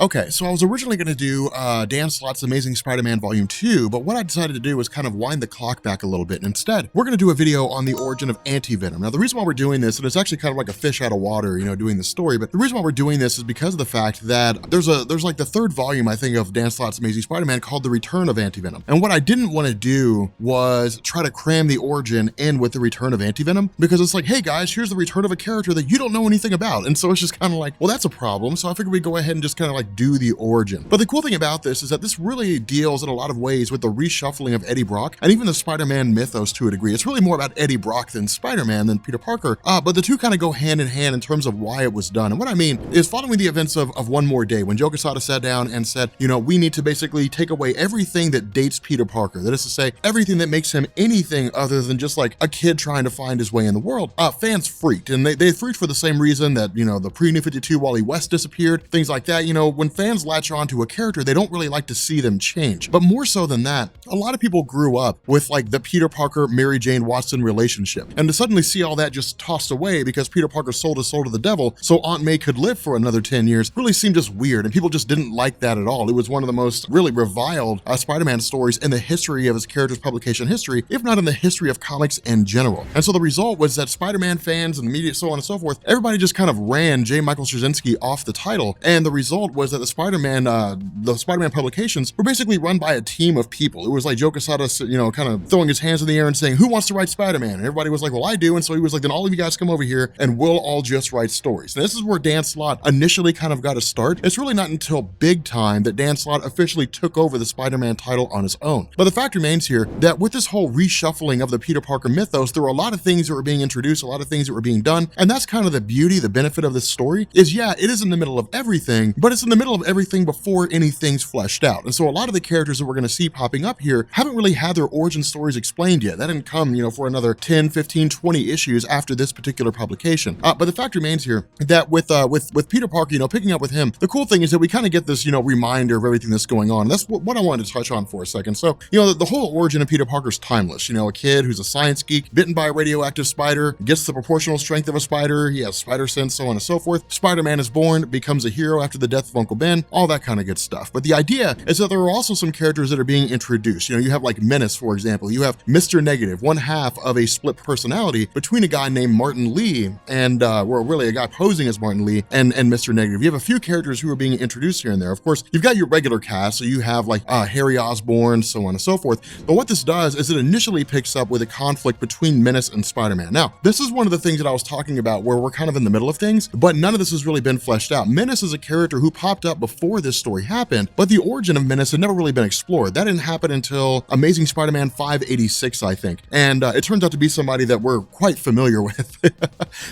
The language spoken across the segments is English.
Okay, so I was originally going to do Dan Slott's Amazing Spider-Man Volume 2, but what I decided to do was kind of wind the clock back a little bit. And instead, we're going to do a video on the origin of Anti-Venom. Now, the reason why we're doing this, and it's actually kind of like a fish out of water, doing the story, but the reason why we're doing this is because of the fact that there's like the third volume, I think, of Dan Slott's Amazing Spider-Man called The Return of Anti-Venom. And what I didn't want to do was try to cram the origin in with the return of Anti-Venom, because it's like, hey guys, here's the return of a character that you don't know anything about. And so it's just kind of like, well, that's a problem. So I figured we'd go ahead and just kind of like do the origin. But the cool thing about this is that this really deals in a lot of ways with the reshuffling of Eddie Brock and even the Spider-Man mythos to a degree. It's really more about Eddie Brock than Spider-Man than Peter Parker, but the two kind of go hand in hand in terms of why it was done. And what I mean is following the events of One More Day, when Joe Quesada sat down and said, we need to basically take away everything that dates Peter Parker. That is to say, everything that makes him anything other than just like a kid trying to find his way in the world. Fans freaked, and they freaked for the same reason that, the pre-New 52 Wally West disappeared, things like that. When fans latch onto a character, they don't really like to see them change. But more so than that, a lot of people grew up with like the Peter Parker, Mary Jane Watson relationship. And to suddenly see all that just tossed away because Peter Parker sold his soul to the devil so Aunt May could live for another 10 years really seemed just weird. And people just didn't like that at all. It was one of the most really reviled Spider-Man stories in the history of his character's publication history, if not in the history of comics in general. And so the result was that Spider-Man fans and media, so on and so forth, everybody just kind of ran J. Michael Straczynski off the title. And the result was that the Spider-Man Publications were basically run by a team of people. It was like Joe Quesada, kind of throwing his hands in the air and saying, who wants to write Spider-Man? And everybody was like, well, I do. And so he was like, then all of you guys come over here and we'll all just write stories. And this is where Dan Slott initially kind of got a start. It's really not until big time that Dan Slott officially took over the Spider-Man title on his own. But the fact remains here that with this whole reshuffling of the Peter Parker mythos, there were a lot of things that were being introduced, a lot of things that were being done. And that's kind of the beauty, the benefit of this story is, yeah, it is in the middle of everything, but it's in the middle of everything before anything's fleshed out. And so a lot of the characters that we're going to see popping up here haven't really had their origin stories explained yet. That didn't come, for another 10, 15, 20 issues after this particular publication. But the fact remains here that with Peter Parker, picking up with him, the cool thing is that we kind of get this, reminder of everything that's going on. And that's what I wanted to touch on for a second. So, the whole origin of Peter Parker's timeless. A kid who's a science geek, bitten by a radioactive spider, gets the proportional strength of a spider, he has spider sense, so on and so forth. Spider-Man is born, becomes a hero after the death of Uncle Ben, all that kind of good stuff. But the idea is that there are also some characters that are being introduced. You have like Menace, for example. You have Mr. Negative, one half of a split personality between a guy named Martin Lee and, really a guy posing as Martin Lee and Mr. Negative. You have a few characters who are being introduced here and there. Of course, you've got your regular cast, so you have like Harry Osborn, so on and so forth. But what this does is it initially picks up with a conflict between Menace and Spider-Man. Now, this is one of the things that I was talking about where we're kind of in the middle of things, but none of this has really been fleshed out. Menace is a character who popped up before this story happened, but the origin of Menace had never really been explored. That didn't happen until Amazing Spider-Man 586, I think. And it turns out to be somebody that we're quite familiar with.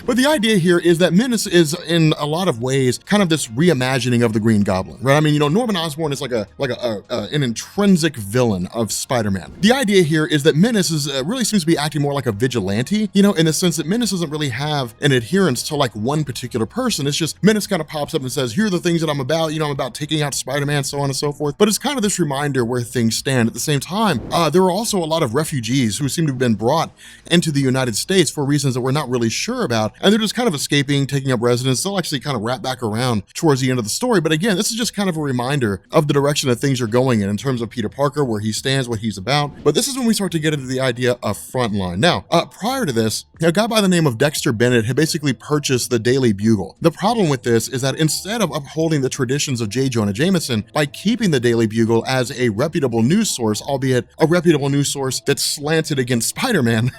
But the idea here is that Menace is in a lot of ways kind of this reimagining of the Green Goblin, right? I mean, Norman Osborn is like an intrinsic villain of Spider-Man. The idea here is that Menace is really seems to be acting more like a vigilante, in the sense that Menace doesn't really have an adherence to like one particular person. It's just Menace kind of pops up and says, here are the things that I'm about, I'm about taking out Spider-Man, so on and so forth. But it's kind of this reminder where things stand. At the same time, there are also a lot of refugees who seem to have been brought into the United States for reasons that we're not really sure about. And they're just kind of escaping, taking up residence. They'll actually kind of wrap back around towards the end of the story. But again, this is just kind of a reminder of the direction that things are going in terms of Peter Parker, where he stands, what he's about. But this is when we start to get into the idea of Frontline. Now, prior to this, a guy by the name of Dexter Bennett had basically purchased the Daily Bugle. The problem with this is that instead of upholding the traditions of J. Jonah Jameson by keeping the Daily Bugle as a reputable news source, albeit a reputable news source that's slanted against Spider-Man,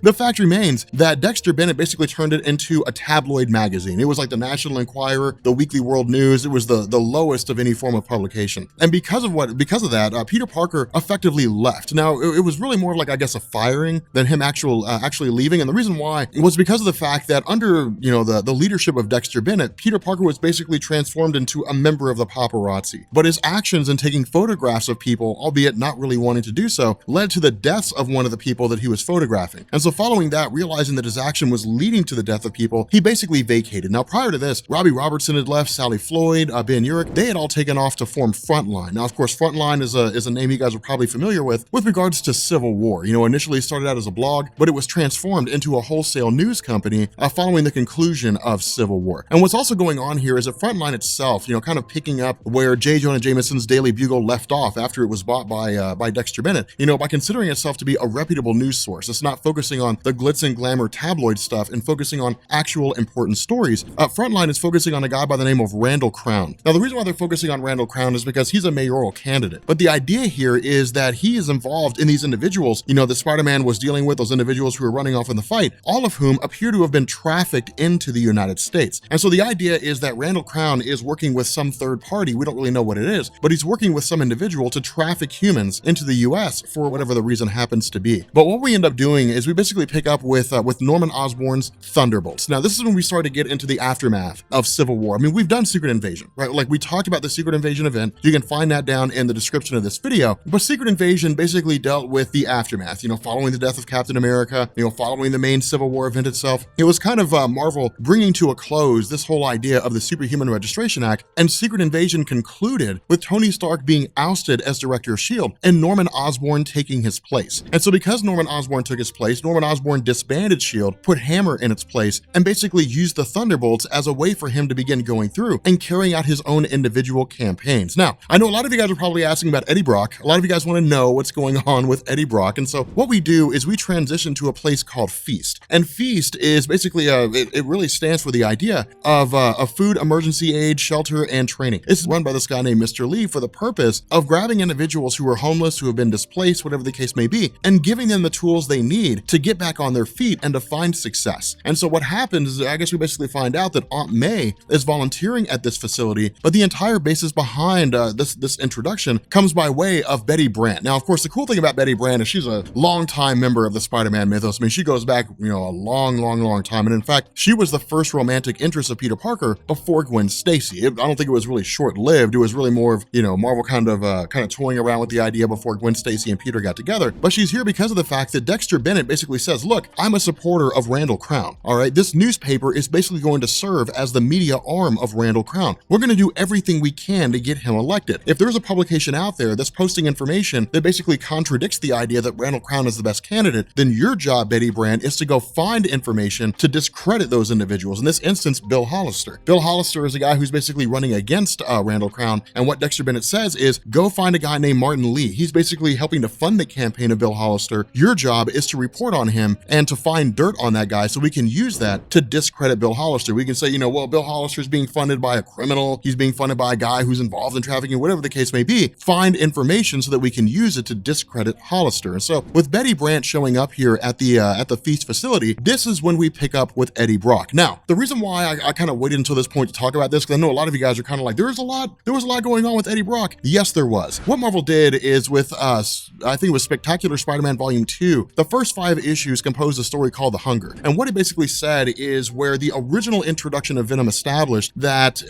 the fact remains that Dexter Bennett basically turned it into a tabloid magazine. It was like the National Enquirer, the Weekly World News. It was the lowest of any form of publication. And because of that, Peter Parker effectively left. Now, it was really more of like, I guess, a firing than him actually leaving. And the reason why was because of the fact that under, the leadership of Dexter Bennett, Peter Parker was basically transformed into a member of the paparazzi. But his actions in taking photographs of people, albeit not really wanting to do so, led to the deaths of one of the people that he was photographing. And so following that, realizing that his action was leading to the death of people, he basically vacated. Now, prior to this, Robbie Robertson had left, Sally Floyd, Ben Urich, they had all taken off to form Frontline. Now, of course, Frontline is a name you guys are probably familiar with regards to Civil War. Initially started out as a blog, but it was transformed into a wholesale news company following the conclusion of Civil War. And what's also going on here is that Frontline itself itself, you know, kind of picking up where J. Jonah Jameson's Daily Bugle left off after it was bought by Dexter Bennett, you know, by considering itself to be a reputable news source. It's not focusing on the glitz and glamour tabloid stuff and focusing on actual important stories. Frontline is focusing on a guy by the name of Randall Crown. Now, the reason why they're focusing on Randall Crown is because he's a mayoral candidate. But the idea here is that he is involved in these individuals, you know, that Spider-Man was dealing with, those individuals who were running off in the fight, all of whom appear to have been trafficked into the United States. And so the idea is that Randall Crown is working with some third party, we don't really know what it is, but he's working with some individual to traffic humans into the US for whatever the reason happens to be. But what we end up doing is we basically pick up with Norman Osborn's Thunderbolts. Now, this is when we start to get into the aftermath of Civil War. I mean, we've done Secret Invasion, right? Like, we talked about the Secret Invasion event. You can find that down in the description of this video. But Secret Invasion basically dealt with the aftermath, you know, following the death of Captain America, you know, following the main Civil War event itself. It was kind of Marvel bringing to a close this whole idea of the Superhuman Registration Act, and Secret Invasion concluded with Tony Stark being ousted as director of S.H.I.E.L.D. and Norman Osborn taking his place. And so because Norman Osborn took his place, Norman Osborn disbanded S.H.I.E.L.D., put Hammer in its place, and basically used the Thunderbolts as a way for him to begin going through and carrying out his own individual campaigns. Now, I know a lot of you guys are probably asking about Eddie Brock. A lot of you guys want to know what's going on with Eddie Brock. And so what we do is we transition to a place called F.E.A.S.T. And F.E.A.S.T. is basically, it really stands for the idea of a food, emergency aid, shelter, and training. It's run by this guy named Mr. Lee for the purpose of grabbing individuals who are homeless, who have been displaced, whatever the case may be, and giving them the tools they need to get back on their feet and to find success. And so what happens is, I guess we basically find out that Aunt May is volunteering at this facility, but the entire basis behind this introduction comes by way of Betty Brant. Now, of course, the cool thing about Betty Brant is she's a longtime member of the Spider-Man mythos. I mean, she goes back, you know, a long time. And in fact, she was the first romantic interest of Peter Parker before Gwen Stacy. I don't think it was really short-lived. It was really more of, you know, Marvel kind of toying around with the idea before Gwen Stacy and Peter got together. But she's here because of the fact that Dexter Bennett basically says, look, I'm a supporter of Randall Crown. All right, this newspaper is basically going to serve as the media arm of Randall Crown. We're going to do everything we can to get him elected. If there's a publication out there that's posting information that basically contradicts the idea that Randall Crown is the best candidate, then your job, Betty Brant, is to go find information to discredit those individuals. In this instance, Bill Hollister. Bill Hollister is a guy who's basically running against Randall Crown, and what Dexter Bennett says is, go find a guy named Martin Lee. He's basically helping to fund the campaign of Bill Hollister. Your job is to report on him and to find dirt on that guy so we can use that to discredit Bill Hollister. We can say, you know, well, Bill Hollister is being funded by a criminal, he's being funded by a guy who's involved in trafficking, whatever the case may be. Find information so that we can use it to discredit Hollister. And so with Betty Brant showing up here at the F.E.A.S.T. facility, this is when we pick up with Eddie Brock. Now, the reason why I kind of waited until this point to talk about this, because I know a lot of you guys are kind of like, there was a lot going on with Eddie Brock. Yes, there was. What Marvel did is with us, I think it was Spectacular Spider-Man Volume 2, the first 5 issues composed a story called The Hunger. And what it basically said is where the original introduction of Venom established that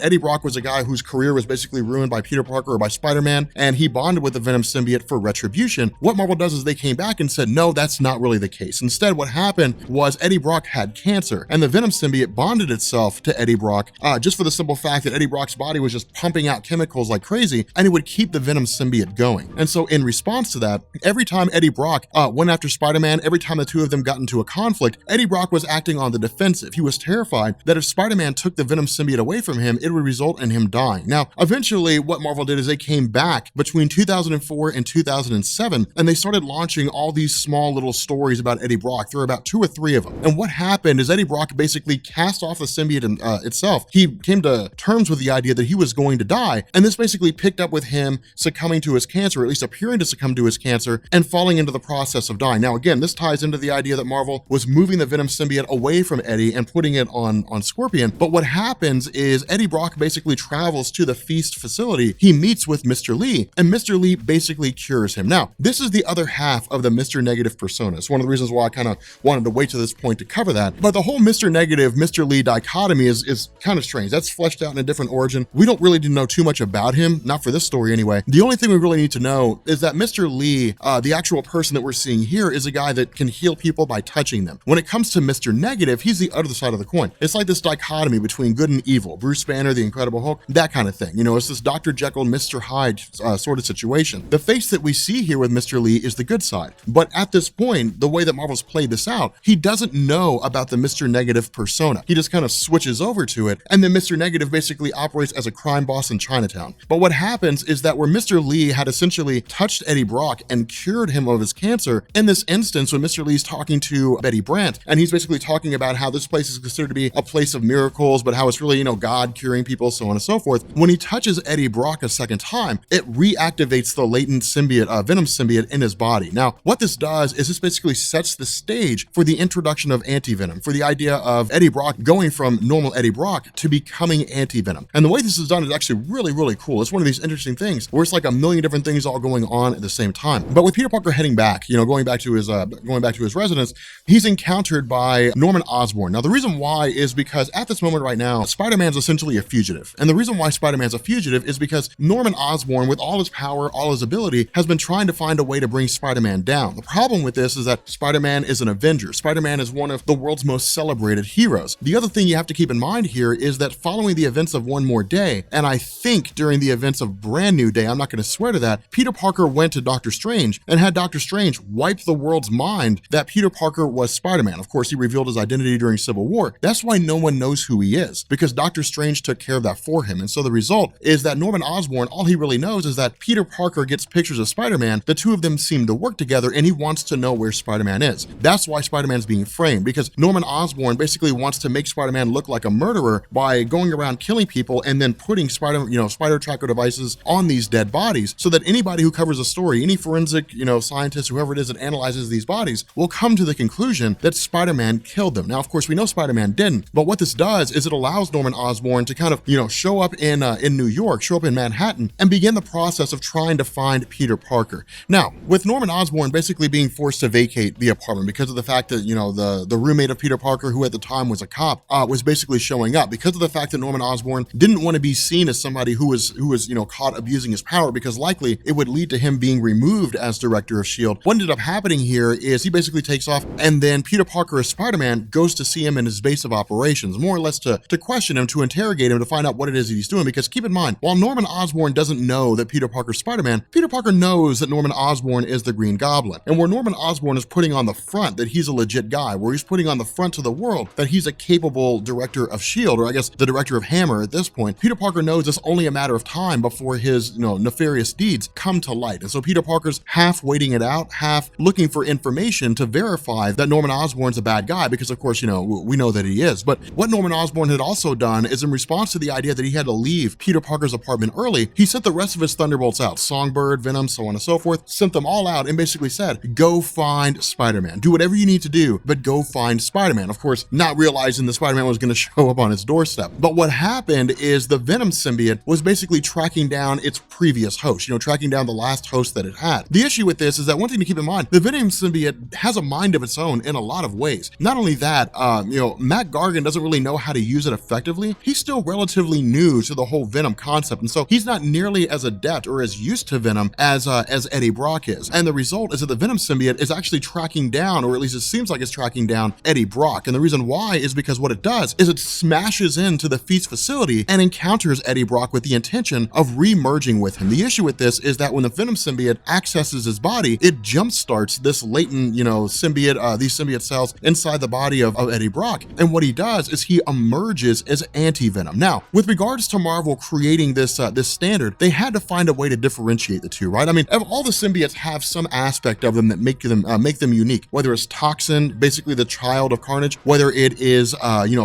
Eddie Brock was a guy whose career was basically ruined by Peter Parker or by Spider-Man, and he bonded with the Venom Symbiot for retribution. What Marvel does is they came back and said, no, that's not really the case. Instead, what happened was Eddie Brock had cancer, and the Venom Symbiot bonded itself to Eddie Brock just for the simple fact that Eddie Brock's body was just pumping out chemicals like crazy, and it would keep the Venom Symbiot going. And so in response to that, every time Eddie Brock went after Spider-Man, every time the two of them got into a conflict, Eddie Brock was acting on the defensive. He was terrified that if Spider-Man took the Venom Symbiot away from him, it would result in him dying. Now, eventually, what Marvel did is they came back between 2004 and 2007, and they started launching all these small little stories about Eddie Brock. There were about 2 or 3 of them. And what happened is Eddie Brock basically cast off the symbiote itself. He came to terms with the idea that he was going to die, and this basically picked up with him succumbing to his cancer, or at least appearing to succumb to his cancer, and falling into the process of dying. Now, again, this ties into the idea that Marvel was moving the Venom symbiote away from Eddie and putting it on Scorpion. But what happens is Eddie Brock basically travels to the F.E.A.S.T. facility. He meets with Mr. Lee, and Mr. Lee basically cures him. Now, this is the other half of the Mr. Negative persona. It's one of the reasons why I kind of wanted to wait to this point to cover that. But the whole Mr. Negative, Mr. Lee dichotomy is kind of strange. That's fleshed out in a different origin. We don't really know too much about him, not for this story anyway. The only thing we really need to know is that Mr. Lee, the actual person that we're seeing here, is a guy that can heal people by touching them. When it comes to Mr. Negative, he's the other side of the coin. It's like this dichotomy between good and evil. Bruce Banner, the Incredible Hulk, that kind of thing. You know, it's this Dr. Jekyll, Mr. Hyde sort of situation. The face that we see here with Mr. Lee is the good side. But at this point, the way that Marvel's played this out, he doesn't know about the Mr. Negative persona. He just kind of switches over to it, and then Mr. Negative Negative basically operates as a crime boss in Chinatown. But what happens is that where Mr. Lee had essentially touched Eddie Brock and cured him of his cancer, in this instance when Mr. Lee's talking to Betty Brant, and he's basically talking about how this place is considered to be a place of miracles, but how it's really, God curing people, so on and so forth. When he touches Eddie Brock a second time, it reactivates the latent symbiote, Venom Symbiot in his body. Now, what this does is this basically sets the stage for the introduction of Anti-Venom, for the idea of Eddie Brock going from normal Eddie Brock to becoming Anti-Venom. And the way this is done is actually really, really cool. It's one of these interesting things where it's like a million different things all going on at the same time. But with Peter Parker heading back, going back to his residence, he's encountered by Norman Osborn. Now, the reason why is because at this moment right now, Spider-Man's essentially a fugitive. And the reason why Spider-Man's a fugitive is because Norman Osborn, with all his power, all his ability, has been trying to find a way to bring Spider-Man down. The problem with this is that Spider-Man is an Avenger. Spider-Man is one of the world's most celebrated heroes. The other thing you have to keep in mind here is that following the events of One More Day, and I think during the events of Brand New Day, I'm not going to swear to that, Peter Parker went to Doctor Strange and had Doctor Strange wipe the world's mind that Peter Parker was Spider-Man. Of course, he revealed his identity during Civil War. That's why no one knows who he is, because Doctor Strange took care of that for him. And so the result is that Norman Osborn, all he really knows is that Peter Parker gets pictures of Spider-Man, the two of them seem to work together, and he wants to know where Spider-Man is. That's why Spider-Man's being framed, because Norman Osborn basically wants to make Spider-Man look like a murderer by going around killing people and then putting spider tracker devices on these dead bodies, so that anybody who covers a story, any forensic, scientist, whoever it is that analyzes these bodies, will come to the conclusion that Spider-Man killed them. Now, of course, we know Spider-Man didn't, but what this does is it allows Norman Osborn to kind of, show up in New York, show up in Manhattan, and begin the process of trying to find Peter Parker. Now, with Norman Osborn basically being forced to vacate the apartment because of the fact that, the roommate of Peter Parker, who at the time was a cop, was basically showing up, because of the fact that Norman Osborn didn't want to be seen as somebody who was caught abusing his power, because likely it would lead to him being removed as director of S.H.I.E.L.D. What ended up happening here is he basically takes off, and then Peter Parker as Spider-Man goes to see him in his base of operations, more or less to question him, to interrogate him, to find out what it is that he's doing. Because keep in mind, while Norman Osborn doesn't know that Peter Parker's Spider-Man, Peter Parker knows that Norman Osborn is the Green Goblin. And where Norman Osborn is putting on the front that he's a legit guy, where he's putting on the front to the world that he's a capable director of S.H.I.E.L.D., or I guess the director of Hammer at this point, Peter Parker knows it's only a matter of time before his nefarious deeds come to light. And so Peter Parker's half waiting it out, half looking for information to verify that Norman Osborn's a bad guy, because of course, we know that he is. But what Norman Osborn had also done is, in response to the idea that he had to leave Peter Parker's apartment early, he sent the rest of his Thunderbolts out, Songbird, Venom, so on and so forth, sent them all out and basically said, go find Spider-Man. Do whatever you need to do, but go find Spider-Man. Of course, not realizing that Spider-Man was going to show up on his doorstep. But what happened is the Venom Symbiot was basically tracking down its previous host, tracking down the last host that it had. The issue with this is that one thing to keep in mind, the Venom Symbiot has a mind of its own in a lot of ways. Not only that, Matt Gargan doesn't really know how to use it effectively. He's still relatively new to the whole Venom concept, and so he's not nearly as adept or as used to Venom as Eddie Brock is. And the result is that the Venom Symbiot is actually tracking down, or at least it seems like it's tracking down, Eddie Brock. And the reason why is because what it does is it smashes into the F.E.A.S.T facility and encounters Eddie Brock with the intention of re-merging with him. The issue with this is that when the Venom Symbiot accesses his body, it jumpstarts this latent, symbiote, these symbiote cells inside the body of Eddie Brock. And what he does is he emerges as Anti-Venom. Now, with regards to Marvel creating this standard, they had to find a way to differentiate the two, right? I mean, all the symbiotes have some aspect of them that make them unique, whether it's Toxin, basically the child of Carnage, whether it is,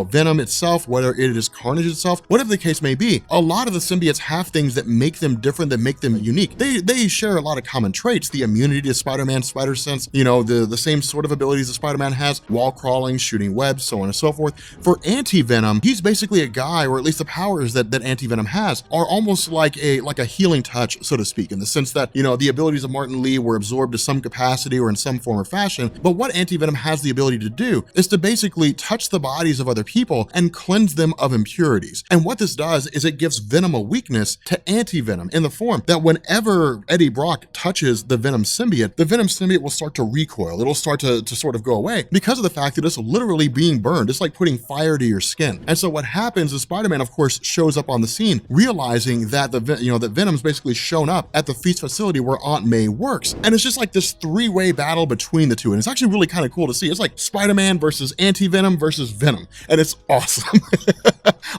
Venom itself, whether it is Carnage itself, whatever the case may be. A lot of the symbiotes have things that make them different, that make them unique. They share a lot of common traits, the immunity to Spider-Man, Spider Sense, the same sort of abilities that Spider-Man has, wall crawling, shooting webs, so on and so forth. For Anti-Venom, he's basically a guy, or at least the powers that Anti-Venom has are almost like a healing touch, so to speak, in the sense that, the abilities of Martin Lee were absorbed to some capacity or in some form or fashion. But what Anti-Venom has the ability to do is to basically touch the bodies of other people and cleanse them of impurities. And what this does is it gives Venom a weakness to Anti-Venom, in the form that whenever Eddie Brock touches the Venom Symbiot, the Venom Symbiot will start to recoil. It'll start to sort of go away because of the fact that it's literally being burned. It's like putting fire to your skin. And so what happens is Spider-Man, of course, shows up on the scene, realizing that that Venom's basically shown up at the F.E.A.S.T facility where Aunt May works. And it's just like this three-way battle between the two. And it's actually really kind of cool to see. It's like Spider-Man versus Anti-Venom versus Venom. And it's awesome.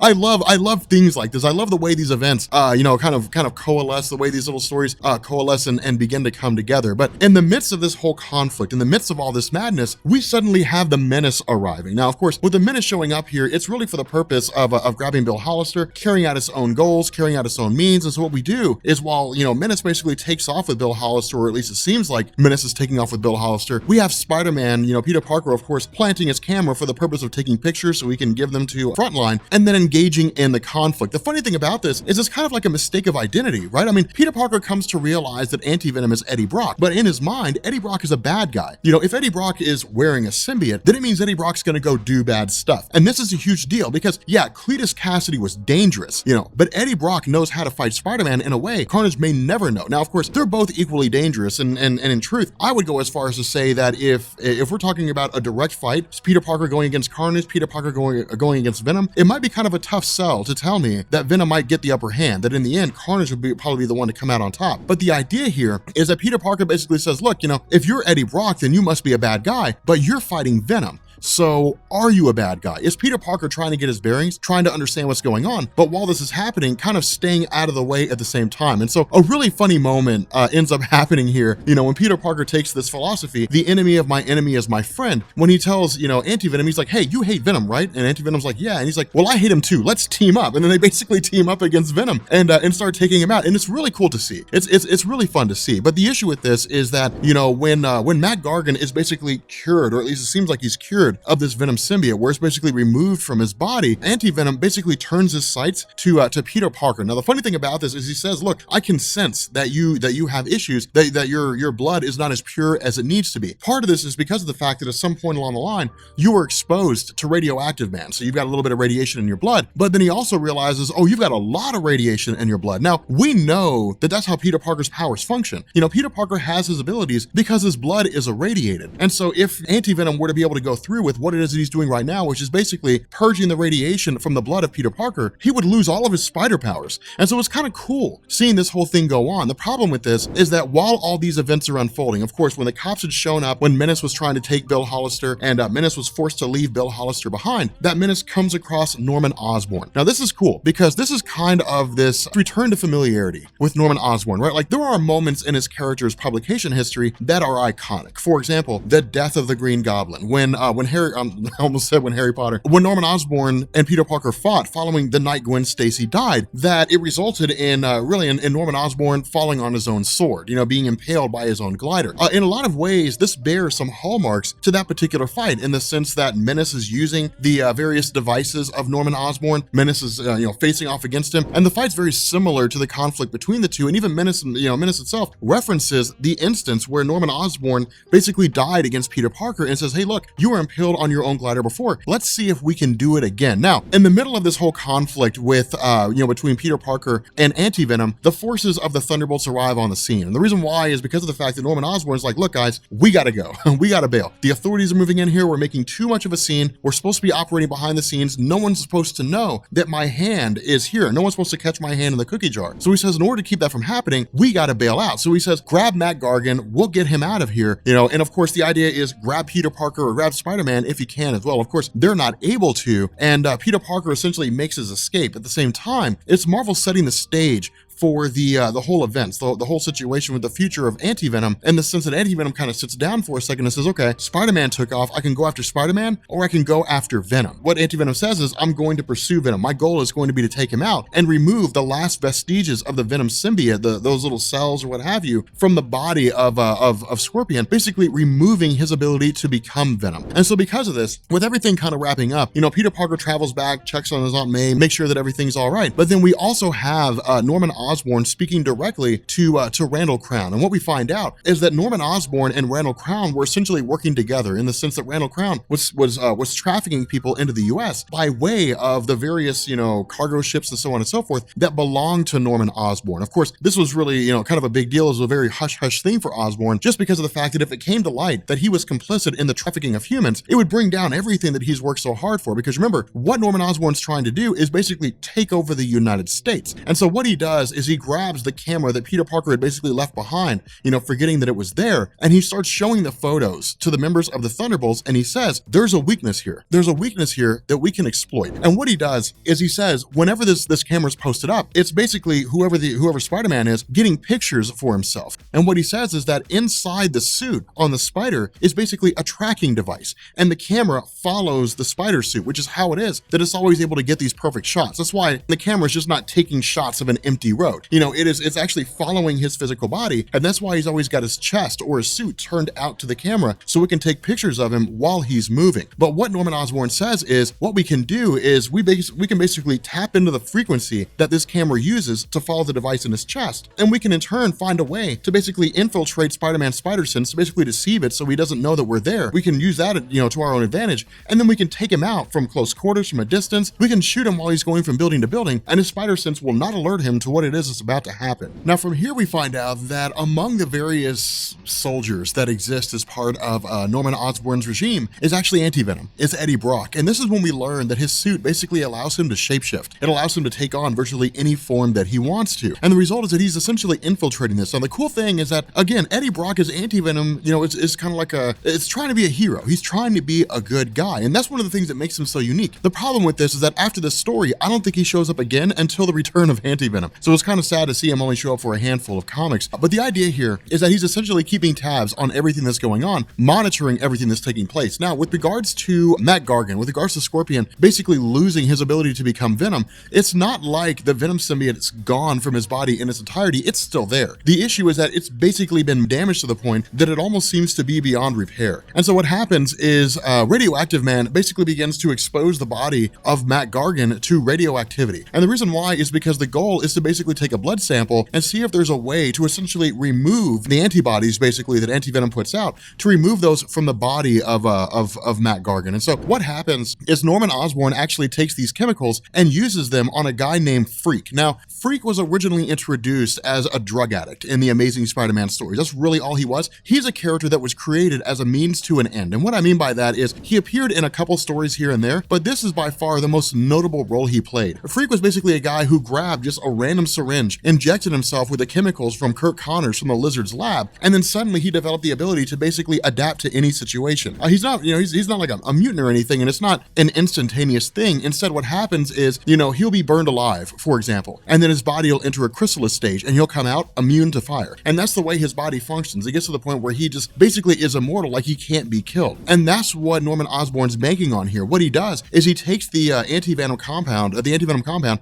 I love things like this. I love the way these events, kind of coalesce, the way these little stories coalesce and begin to come together. But in the midst of this whole conflict, in the midst of all this madness, we suddenly have the Menace arriving. Now, of course, with the Menace showing up here, it's really for the purpose of grabbing Bill Hollister, carrying out its own goals, carrying out its own means. And so what we do is, while, Menace basically takes off with Bill Hollister, or at least it seems like Menace is taking off with Bill Hollister, we have Spider-Man, Peter Parker, of course, planting his camera for the purpose of taking pictures so he can give them to Frontline, and then engaging in the conflict. The funny thing about this is it's kind of like a mistake of identity, right? I mean, Peter Parker comes to realize that Anti-Venom is Eddie Brock, but in his mind, Eddie Brock is a bad guy. If Eddie Brock is wearing a symbiote, then it means Eddie Brock's gonna go do bad stuff. And this is a huge deal because, yeah, Cletus Cassidy was dangerous, but Eddie Brock knows how to fight Spider-Man in a way Carnage may never know. Now, of course, they're both equally dangerous, and in truth, I would go as far as to say that if we're talking about a direct fight, it's Peter Parker going against Carnage, Peter Parker going against Venom, it might be kind of a tough sell to tell me that Venom might get the upper hand, that in the end, Carnage would probably be the one to come out on top. But the idea here is that Peter Parker basically says, look, if you're Eddie Brock, then you must be a bad guy, but you're fighting Venom. So are you a bad guy? Is Peter Parker trying to get his bearings, trying to understand what's going on, but while this is happening, kind of staying out of the way at the same time? And so a really funny moment ends up happening here, when Peter Parker takes this philosophy, the enemy of my enemy is my friend, when he tells, Anti-Venom, he's like, hey, you hate Venom, right? And Anti-Venom's like, yeah. And he's like, well, I hate him too. Let's team up. And then they basically team up against Venom and start taking him out. And it's really cool to see. It's really fun to see. But the issue with this is that, when Matt Gargan is basically cured, or at least it seems like he's cured of this Venom symbiote, where it's basically removed from his body, Anti-Venom basically turns his sights to Peter Parker. Now, the funny thing about this is he says, look, I can sense that you have issues, that your blood is not as pure as it needs to be. Part of this is because of the fact that at some point along the line, you were exposed to radioactive, man. So you've got a little bit of radiation in your blood, but then he also realizes, oh, you've got a lot of radiation in your blood. Now, we know that that's how Peter Parker's powers function. Peter Parker has his abilities because his blood is irradiated. And so if Anti-Venom were to be able to go through with what it is that he's doing right now, which is basically purging the radiation from the blood of Peter Parker, he would lose all of his spider powers. And so it's kind of cool seeing this whole thing go on. The problem with this is that while all these events are unfolding, of course, when the cops had shown up, when Menace was trying to take Bill Hollister, and Menace was forced to leave Bill Hollister behind, that Menace comes across Norman Osborn. Now, this is cool because this is kind of this return to familiarity with Norman Osborn, right? Like, there are moments in his character's publication history that are iconic. For example, the death of the Green Goblin, when Harry, I almost said when Harry Potter, when Norman Osborn and Peter Parker fought following the night Gwen Stacy died, that it resulted in Norman Osborn falling on his own sword, being impaled by his own glider. In a lot of ways, this bears some hallmarks to that particular fight, in the sense that Menace is using the various devices of Norman Osborn. Menace is, facing off against him, and the fight's very similar to the conflict between the two. And even Menace itself references the instance where Norman Osborn basically died against Peter Parker and says, hey, look, you were impaled on your own glider before. Let's see if we can do it again. Now, in the middle of this whole conflict with, between Peter Parker and Anti-Venom, the forces of the Thunderbolts arrive on the scene. And the reason why is because of the fact that Norman Osborn is like, look, guys, we gotta go. We gotta bail. The authorities are moving in here. We're making too much of a scene. We're supposed to be operating behind the scenes. No one's supposed to know that my hand is here. No one's supposed to catch my hand in the cookie jar. So he says, in order to keep that from happening, we gotta bail out. So he says, grab Matt Gargan. We'll get him out of here. And of course, the idea is grab Peter Parker or grab Spider-Man if you can as well. Of course, they're not able to. And Peter Parker essentially makes his escape. At the same time, it's Marvel setting the stage for the whole events, the whole situation with the future of Anti-Venom, in the sense that Anti-Venom kind of sits down for a second and says, okay, Spider-Man took off. I can go after Spider-Man, or I can go after Venom. What Anti-Venom says is, I'm going to pursue Venom. My goal is going to be to take him out and remove the last vestiges of the Venom symbiote, those little cells or what have you, from the body of Scorpion, basically removing his ability to become Venom. And so because of this, with everything kind of wrapping up, Peter Parker travels back, checks on his Aunt May, makes sure that everything's all right. But then we also have Norman Osborn speaking directly to Randall Crown. And what we find out is that Norman Osborn and Randall Crown were essentially working together, in the sense that Randall Crown was trafficking people into the US by way of the various, cargo ships and so on and so forth that belonged to Norman Osborn. Of course, this was really, kind of a big deal. It was a very hush-hush thing for Osborn, just because of the fact that if it came to light that he was complicit in the trafficking of humans, it would bring down everything that he's worked so hard for. Because remember, what Norman Osborn's trying to do is basically take over the United States. And so what he does is he grabs the camera that Peter Parker had basically left behind, forgetting that it was there, and he starts showing the photos to the members of the Thunderbolts, and he says, there's a weakness here. There's a weakness here that we can exploit. And what he does is he says, whenever this camera's posted up, it's basically whoever Spider-Man is getting pictures for himself. And what he says is that inside the suit on the Spider is basically a tracking device, and the camera follows the Spider suit, which is how it is that it's always able to get these perfect shots. That's why the camera is just not taking shots of an empty road. It's actually following his physical body, and that's why he's always got his chest or his suit turned out to the camera so we can take pictures of him while he's moving. But what Norman Osborn says is what we can do is we can basically tap into the frequency that this camera uses to follow the device in his chest, and we can in turn find a way to basically infiltrate Spider-Man's spider sense, to basically deceive it so he doesn't know that we're there. We can use that to our own advantage, and then we can take him out from close quarters, from a distance. We can shoot him while he's going from building to building, and his spider sense will not alert him to what it is that's about to happen. Now from here we find out that among the various soldiers that exist as part of Norman Osborn's regime is actually Anti-Venom, is Eddie Brock, and this is when we learn that his suit basically allows him to shapeshift. It allows him to take on virtually any form that he wants to, and the result is that he's essentially infiltrating this. And the cool thing is that, again, Eddie Brock as Anti-Venom, it's kind of like it's trying to be a hero. He's trying to be a good guy, and that's one of the things that makes him so unique. The problem with this is that after this story, I don't think he shows up again until the return of Anti-Venom. So it's kind of sad to see him only show up for a handful of comics. But the idea here is that he's essentially keeping tabs on everything that's going on, monitoring everything that's taking place. Now, with regards to Matt Gargan, with regards to Scorpion basically losing his ability to become Venom, it's not like the Venom symbiote is gone from his body in its entirety. It's still there. The issue is that it's basically been damaged to the point that it almost seems to be beyond repair. And so what happens is Radioactive Man basically begins to expose the body of Matt Gargan to radioactivity. And the reason why is because the goal is to basically take a blood sample and see if there's a way to essentially remove the antibodies basically that Anti-Venom puts out, to remove those from the body of Matt Gargan. And so what happens is Norman Osborn actually takes these chemicals and uses them on a guy named Freak. Now, Freak was originally introduced as a drug addict in the Amazing Spider-Man stories. That's really all he was. He's a character that was created as a means to an end. And what I mean by that is he appeared in a couple stories here and there, but this is by far the most notable role he played. Freak was basically a guy who grabbed just a random syringe, injected himself with the chemicals from Kirk Connors from the Lizard's lab, and then suddenly he developed the ability to basically adapt to any situation. He's not like a mutant or anything, and it's not an instantaneous thing. Instead, what happens is, he'll be burned alive, for example, and then his body will enter a chrysalis stage, and he'll come out immune to fire. And that's the way his body functions. It gets to the point where he just basically is immortal, like he can't be killed. And that's what Norman Osborn's banking on here. What he does is he takes the Anti-Venom compound,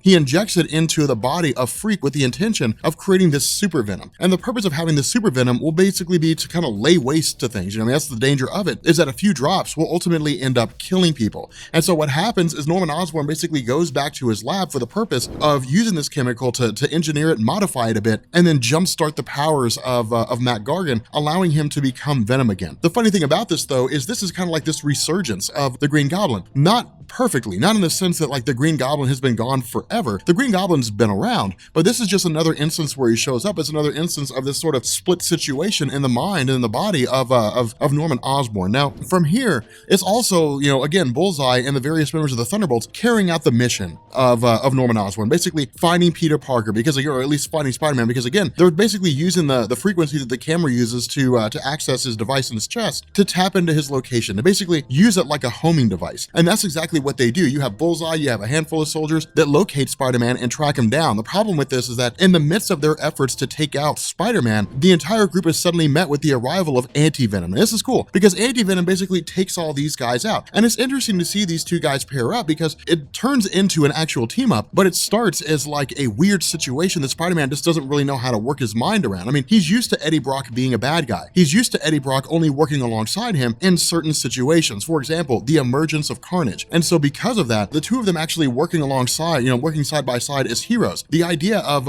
he injects it into the body of Freak with the intention of creating this super venom. And the purpose of having this super venom will basically be to kind of lay waste to things. That's the danger of it, is that a few drops will ultimately end up killing people. And so what happens is Norman Osborn basically goes back to his lab for the purpose of using this chemical to engineer it, modify it a bit, and then jumpstart the powers of Matt Gargan, allowing him to become Venom again. The funny thing about this, though, is this is kind of like this resurgence of the Green Goblin. Not perfectly, not in the sense that like the Green Goblin has been gone forever. The Green Goblin's been around, but this is just another instance where he shows up. It's another instance of this sort of split situation in the mind and in the body of Norman Osborn. Now, from here, it's also, again, Bullseye and the various members of the Thunderbolts carrying out the mission of Norman Osborn, basically finding Peter Parker, because, or at least finding Spider-Man, because again, they're basically using the frequency that the camera uses to access his device in his chest, to tap into his location, to basically use it like a homing device. And that's exactly what they do. You have Bullseye, you have a handful of soldiers that locate Spider-Man and track him down. The problem with this is that in the midst of their efforts to take out Spider-Man, the entire group is suddenly met with the arrival of Anti-Venom. And this is cool because Anti-Venom basically takes all these guys out. And it's interesting to see these two guys pair up because it turns into an actual team up, but it starts as like a weird situation that Spider-Man just doesn't really know how to work his mind around. I mean, he's used to Eddie Brock being a bad guy. He's used to Eddie Brock only working alongside him in certain situations. For example, the emergence of Carnage. And so because of that, the two of them actually working alongside, working side by side as heroes. The idea of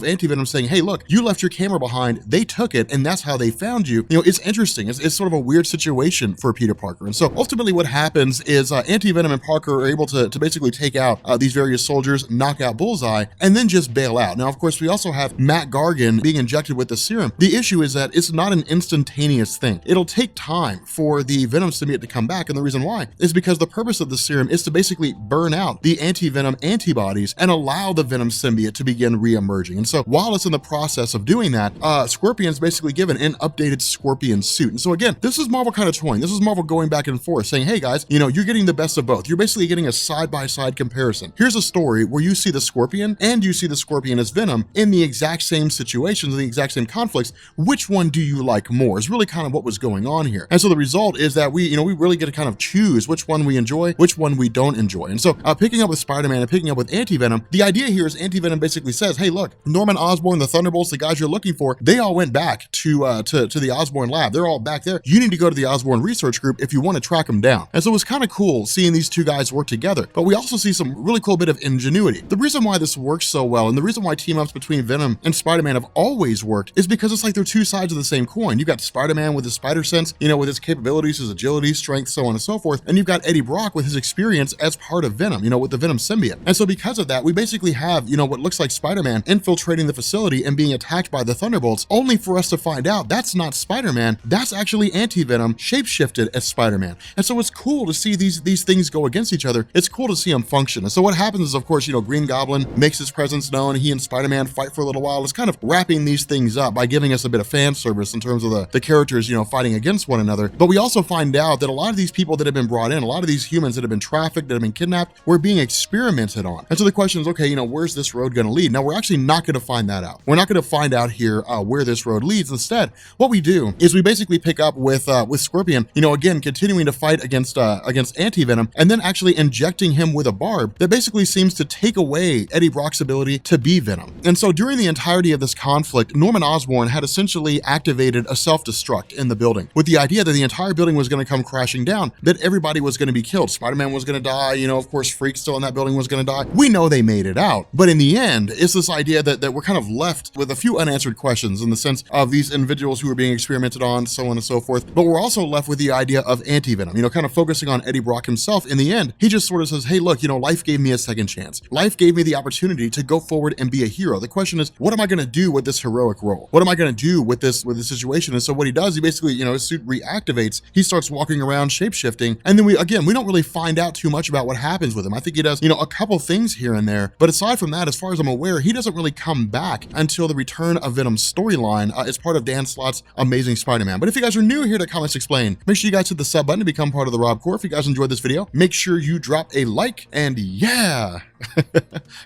Anti-Venom saying, hey, look, you left your camera behind, they took it, and that's how they found you. It's interesting. It's sort of a weird situation for Peter Parker. And so ultimately what happens is Anti-Venom and Parker are able to basically take out these various soldiers, knock out Bullseye, and then just bail out. Now, of course, we also have Matt Gargan being injected with the serum. The issue is that it's not an instantaneous thing. It'll take time for the Venom symbiote to come back, and the reason why is because the purpose of the serum is to basically burn out the Anti-Venom antibodies and allow the Venom symbiote to begin re-emerging. And so while it's in the process of doing that, Scorpion's basically given an updated Scorpion suit. And so again, this is Marvel kind of toying. This is Marvel going back and forth saying, hey guys, you know, you're getting the best of both. You're basically getting a side-by-side comparison. Here's a story where you see the Scorpion and you see the Scorpion as Venom in the exact same situations, in the exact same conflicts. Which one do you like more is really kind of what was going on here. And so the result is that we really get to kind of choose which one we enjoy, which one we don't enjoy. And so picking up with Spider-Man and picking up with Anti-Venom, the idea here is Anti-Venom basically says, hey, look, Norman Osborn, the Thunderbolts, the guys you're looking for, they all went back to the Osborn lab. They're all back there. You need to go to the Osborn research group if you want to track them down. And so it was kind of cool seeing these two guys work together, but we also see some really cool bit of ingenuity. The reason why this works so well and the reason why team ups between Venom and Spider-Man have always worked is because it's like they're two sides of the same coin. You've got Spider-Man with his spider sense, you know, with his capabilities, his agility, strength, so on and so forth. And you've got Eddie Brock with his experience as part of Venom, you know, with the Venom Symbiot. And so because of that, we basically have, you know, what looks like Spider-Man infiltrating the facility and being attacked by the Thunderbolts, only for us to find out that's not Spider-Man, that's actually Anti-Venom shapeshifted as Spider-Man. And so it's cool to see these things go against each other. It's cool to see them function. And so what happens is, of course, you know, Green Goblin makes his presence known. He and Spider-Man fight for a little while. It's kind of wrapping these things up by giving us a bit of fan service in terms of the characters, you know, fighting against one another. But we also find out that a lot of these people that have been brought in, a lot of these humans that have been trafficked, that have been kidnapped, were being experimented on. And so the question is, okay, you know, where's this road going to lead? Now, we're actually not going to find that out. We're not going to find out here where this road leads. Instead, what we do is we basically pick up with Scorpion, you know, again, continuing to fight against Anti-Venom, and then actually injecting him with a barb that basically seems to take away Eddie Brock's ability to be Venom. And so during the entirety of this conflict, Norman Osborn had essentially activated a self-destruct in the building with the idea that the entire building was going to come crashing down, that everybody was going to be killed. Spider-Man was going to die, you know, of course, Freak still in that building was going to die. We know they made it out, but in the end, it's this idea that we're kind of left with a few unanswered questions in the sense of these individuals who are being experimented on, so on and so forth. But we're also left with the idea of Anti-Venom, you know, kind of focusing on Eddie Brock himself. In the end, he just sort of says, hey, look, you know, life gave me a second chance. Life gave me the opportunity to go forward and be a hero. The question is, what am I going to do with this heroic role? What am I going to do with this situation? And so what he does, he basically, you know, his suit reactivates. He starts walking around shape-shifting. And then we don't really find out too much about what happens with him. I think he does, you know, a couple things here and there. But aside from that, as far as I'm aware, he doesn't really come back until the return of Venom's storyline as part of Dan Slott's Amazing Spider-Man. But if you guys are new here to Comics Explained, make sure you guys hit the sub button to become part of the Rob Corps. If you guys enjoyed this video, make sure you drop a like, and yeah,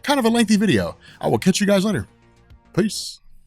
kind of a lengthy video. I will catch you guys later. Peace.